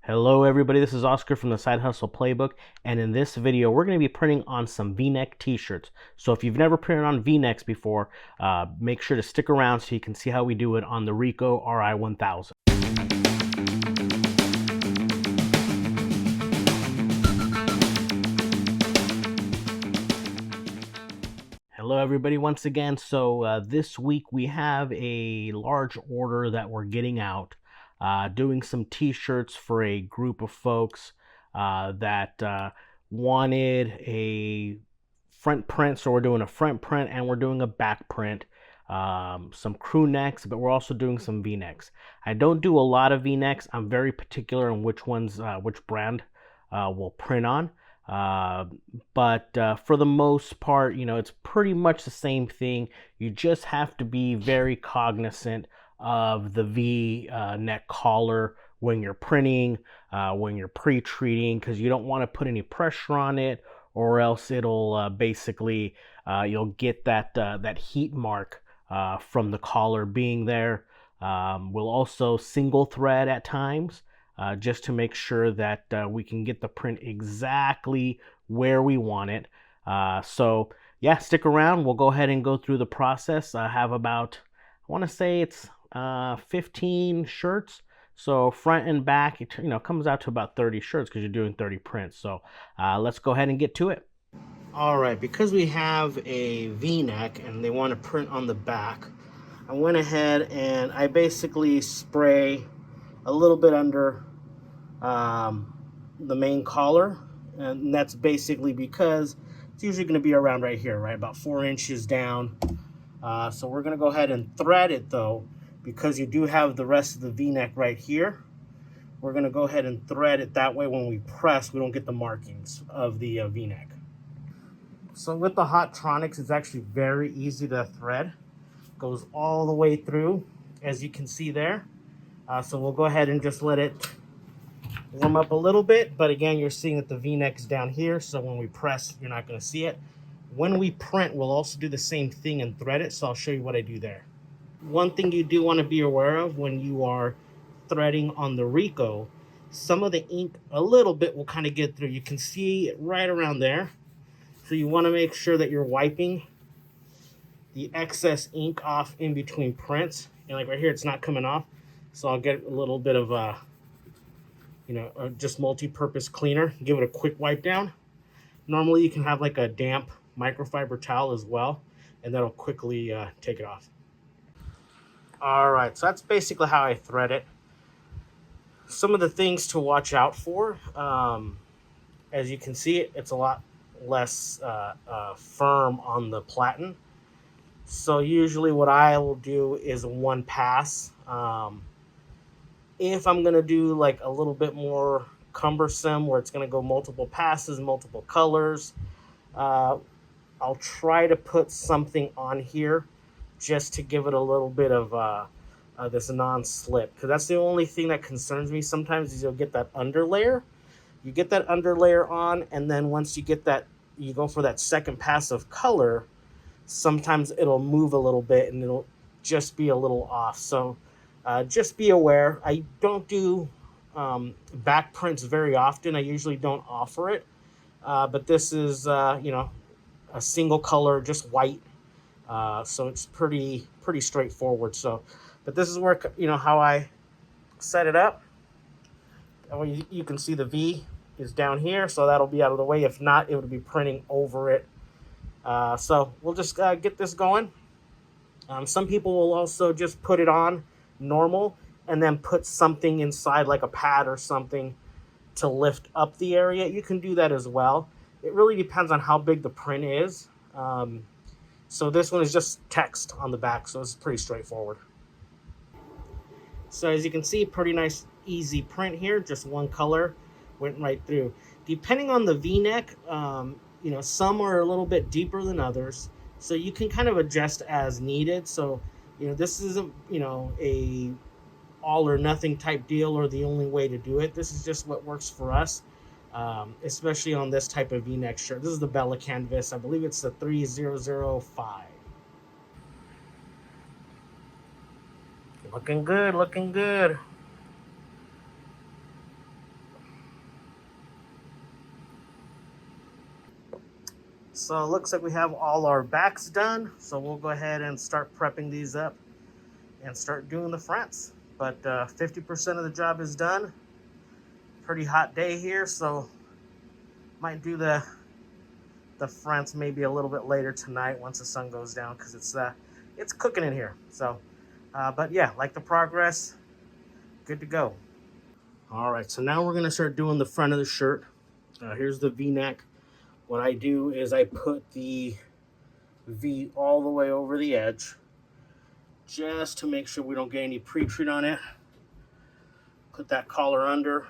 Hello everybody, this is Oscar from the Side Hustle Playbook, and in this video we're going to be printing on some V-neck t-shirts. So if you've never printed on V-necks before, make sure to stick around so you can see how we do it on the RICOH RI 1000. Hello everybody once again. So this week we have a large order that we're getting out, doing some t-shirts for a group of folks that wanted a front print. So we're doing a front print and we're doing a back print, some crew necks, but we're also doing some V-necks. I don't do a lot of V-necks. I'm very particular on which ones, which brand we'll print on. But for the most part, it's pretty much the same thing. You just have to be very cognizant of the V neck collar when you're printing, when you're pre-treating, because you don't want to put any pressure on it, or else it'll basically you'll get that heat mark from the collar being there. We'll also single thread at times, just to make sure that we can get the print exactly where we want it. So yeah, stick around. We'll go ahead and go through the process. I have about, I want to say it's 15 shirts. So front and back, it comes out to about 30 shirts because you're doing 30 prints. So let's go ahead and get to it. All right, because we have a V-neck and they want to print on the back, I went ahead and I basically spray a little bit under the main collar, and that's basically because it's usually going to be around right here, right about 4 inches down. So we're going to go ahead and thread it though, because you do have the rest of the V-neck right here. We're going to go ahead and thread it, that way when we press we don't get the markings of the V-neck. So with the Hottronics, it's actually very easy to thread. Goes all the way through, as you can see there. So we'll go ahead and just let it warm up a little bit. But again, you're seeing that the V-neck is down here, so when we press, you're not going to see it. When we print, we'll also do the same thing and thread it, so I'll show you what I do there. One thing you do want to be aware of when you are threading on the RICOH, some of the ink, a little bit, will kind of get through. You can see it right around there. So you want to make sure that you're wiping the excess ink off in between prints. And like right here, it's not coming off. So I'll get a little bit of just multi-purpose cleaner. Give it a quick wipe down. Normally you can have like a damp microfiber towel as well, and that'll quickly take it off. All right, so that's basically how I thread it. Some of the things to watch out for, as you can see, it's a lot less firm on the platen. So usually what I will do is one pass. If I'm going to do like a little bit more cumbersome, where it's going to go multiple passes, multiple colors, I'll try to put something on here just to give it a little bit of this non-slip, because that's the only thing that concerns me sometimes, is you'll get that underlayer. You get that underlayer on, and then once you get that, you go for that second pass of color, sometimes it'll move a little bit and it'll just be a little off. So just be aware. I don't do back prints very often. I usually don't offer it, but this is a single color, just white, so it's pretty straightforward. So, but this is where how I set it up. And you can see the V is down here, so that'll be out of the way. If not, it would be printing over it. So we'll just get this going. Some people will also just put it on normal and then put something inside, like a pad or something, to lift up the area. You can do that as well. It really depends on how big the print is. So this one is just text on the back, so it's pretty straightforward. So as you can see, pretty nice, easy print here. Just one color went right through. Depending on the V-neck, some are a little bit deeper than others, so you can kind of adjust as needed. So this isn't a all or nothing type deal, or the only way to do it. This is just what works for us, especially on this type of V-neck shirt. This is the Bella canvas. I believe it's the 3005. Looking good, looking good. So it looks like we have all our backs done. So we'll go ahead and start prepping these up and start doing the fronts. But 50% of the job is done. Pretty hot day here, so might do the fronts maybe a little bit later tonight once the sun goes down, because it's cooking in here. So, but yeah, like the progress, good to go. All right, so now we're gonna start doing the front of the shirt. Here's the V-neck. What I do is I put the V all the way over the edge, just to make sure we don't get any pre-treat on it. Put that collar under,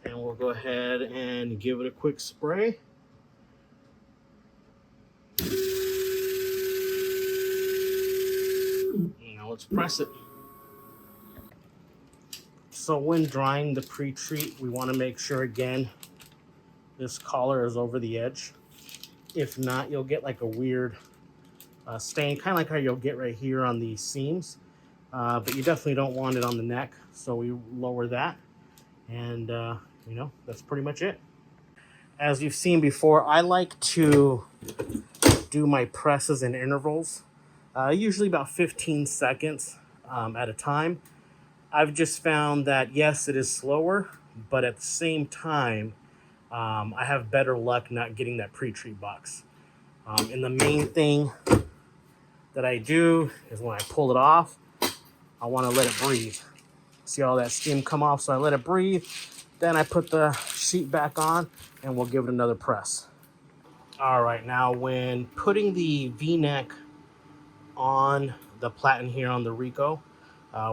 and we'll go ahead and give it a quick spray. Now let's press it. So when drying the pre-treat, we want to make sure, again, this collar is over the edge. If not, you'll get like a weird stain, kind of like how you'll get right here on the seams. But you definitely don't want it on the neck, so we lower that. And, you know, that's pretty much it. As you've seen before, I like to do my presses in intervals, usually about 15 seconds at a time. I've just found that, yes, it is slower, but at the same time, I have better luck not getting that pre-treat box. And the main thing that I do is when I pull it off, I want to let it breathe. See all that steam come off, so I let it breathe. Then I put the sheet back on, and we'll give it another press. All right, now when putting the V-neck on the platen here on the RICOH,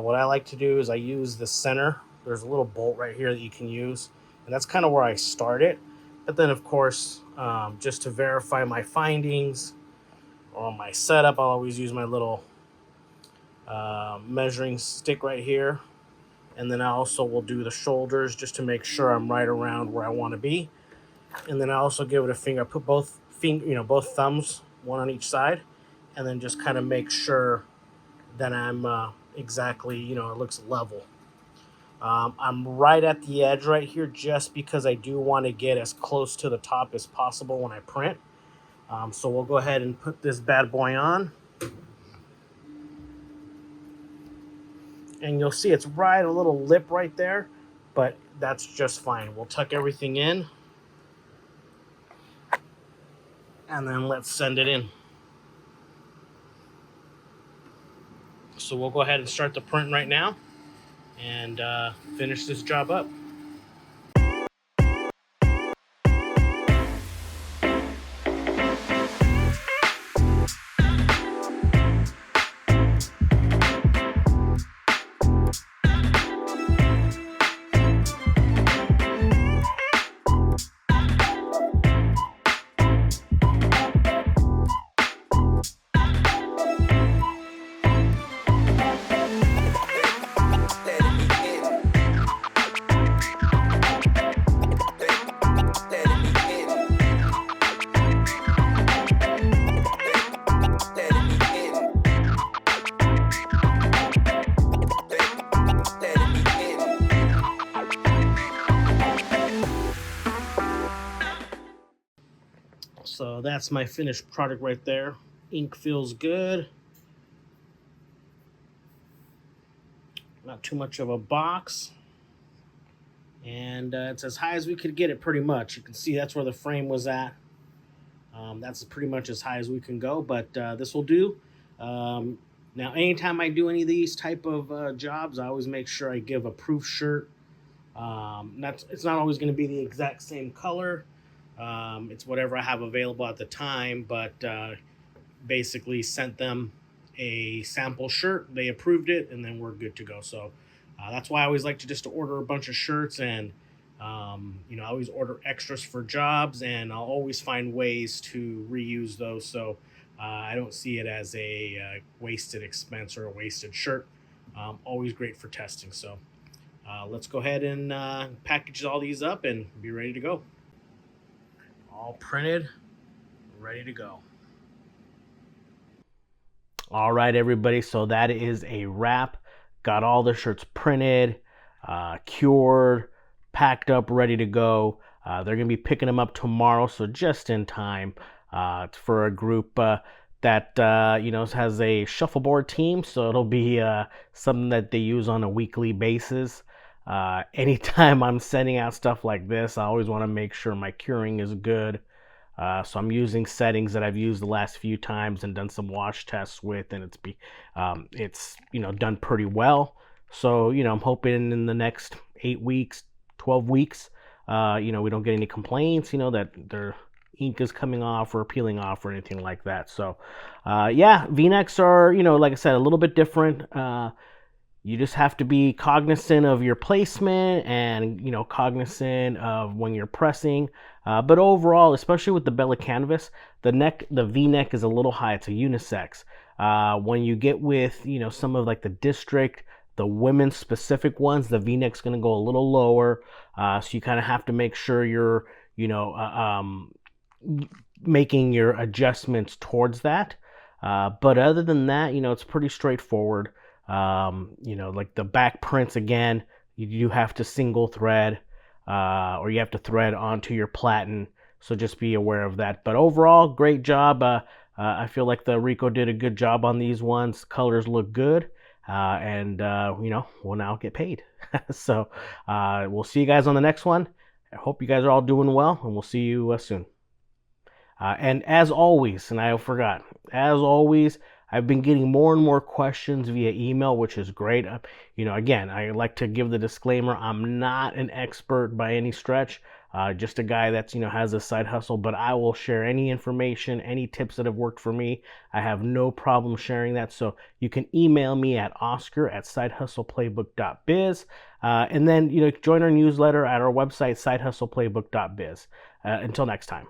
what I like to do is I use the center. There's a little bolt right here that you can use, and that's kind of where I start it. But then, of course, just to verify my findings or my setup, I'll always use my little measuring stick right here. And then I also will do the shoulders just to make sure I'm right around where I want to be. And then I also give it a finger. I put both thumbs, one on each side, and then just kind of make sure that I'm exactly, it looks level. I'm right at the edge right here just because I do want to get as close to the top as possible when I print. So we'll go ahead and put this bad boy on. And you'll see it's right a little lip right there, but that's just fine. We'll tuck everything in, and then let's send it in. So we'll go ahead and start the print right now and finish this job up. So that's my finished product right there. Ink feels good. Not too much of a box. And it's as high as we could get it pretty much. You can see that's where the frame was at. That's pretty much as high as we can go, but this will do. Now, anytime I do any of these type of jobs, I always make sure I give a proof shirt. It's not always going to be the exact same color. It's whatever I have available at the time, but basically sent them a sample shirt. They approved it, and then we're good to go. So that's why I always like to just order a bunch of shirts, and I always order extras for jobs, and I'll always find ways to reuse those. So I don't see it as a wasted expense or a wasted shirt. Always great for testing. So let's go ahead and package all these up and be ready to go. All printed, ready to go. All right, everybody, so that is a wrap. Got all the shirts printed, cured, packed up, ready to go. They're going to be picking them up tomorrow, so just in time for a group that has a shuffleboard team, so it'll be something that they use on a weekly basis. Anytime I'm sending out stuff like this, I always want to make sure my curing is good. So I'm using settings that I've used the last few times and done some wash tests with, and it's done pretty well. So I'm hoping in the next 8 weeks, 12 weeks, we don't get any complaints, that their ink is coming off or peeling off or anything like that. So yeah, V-necks are, like I said, a little bit different. You just have to be cognizant of your placement and cognizant of when you're pressing. But overall, especially with the Bella canvas, the V-neck is a little high. It's a unisex. When you get with some of like the district, the women's specific ones, the V-neck's going to go a little lower. So you kind of have to make sure you're making your adjustments towards that. But other than that, it's pretty straightforward. Like the back prints, again, you have to single thread or you have to thread onto your platen. So just be aware of that. But overall, great job. I feel like the RICOH did a good job on these ones. Colors look good. And we'll now get paid. So we'll see you guys on the next one. I hope you guys are all doing well, and we'll see you soon. And as always, and I forgot, as always, I've been getting more and more questions via email, which is great. Again, I like to give the disclaimer, I'm not an expert by any stretch, just a guy that's, has a side hustle, but I will share any information, any tips that have worked for me. I have no problem sharing that. So you can email me at oscar@sidehustleplaybook.biz. And then, join our newsletter at our website, sidehustleplaybook.biz. Until next time.